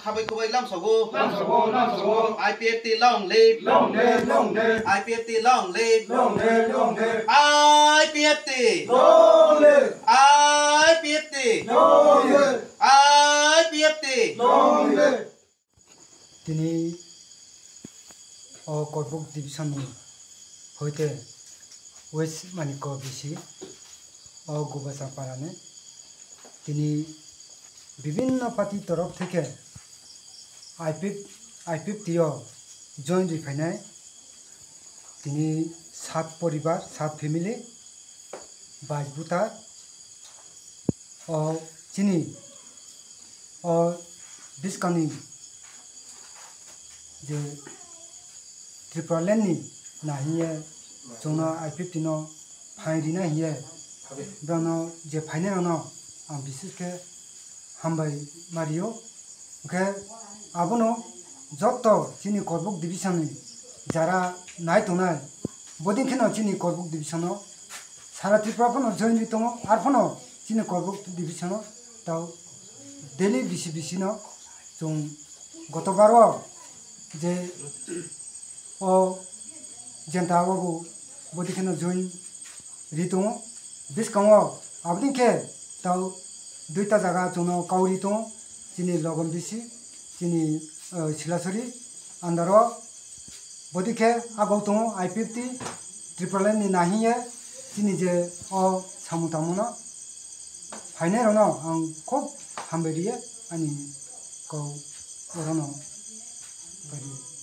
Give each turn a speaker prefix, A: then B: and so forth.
A: khabai kubai lam sogo IPFT long live IPFT long live IPFT IPFT IPFT
B: তিনি Karbook division হইতে West মানিক BC গোবাসাপাড়ানে তিনি বিভিন্ন party তরফ থেকে আইপিএফটিও জয়েন্ট হইফাইনাय তিনি 7 পরিবার 7 ফ্যামিলি 22 ভোটার চিনি বিস্কানি যে त्रिपुरालैंडनि नाहिए जोंना आइपिएफटी नो फाइरिना हिए ब्रानो जे फाइने नो आं बिसोरखे हामबाय मारियो ओके आबोनो जत्तो चिनि करबुक डिविजननि जारा नायथनाय बदिनखेनो चिनि करबुक डिविजनो सारा त्रिपुराफोरनो जइन दङ आरफोनो चिनि करबुक डिविजनो ताव डेली बिसिनो जों गतबारो जे जेंता बाबू बदिखेनो जइन रितो बिस्काङो आबदिखे ताव दुईटा जागा जोंनो काउरी दङ चिनि लगन बिसि चिनि सिलासरी आन्दारो बदिखे आबाव दङ आइपिएफटी त्रिपुरालैंडनि नाहिए चिनि जे सामुतामुनो फाइनायनो आं खूब हामबायरियो आंनि कौ अरनो बायदि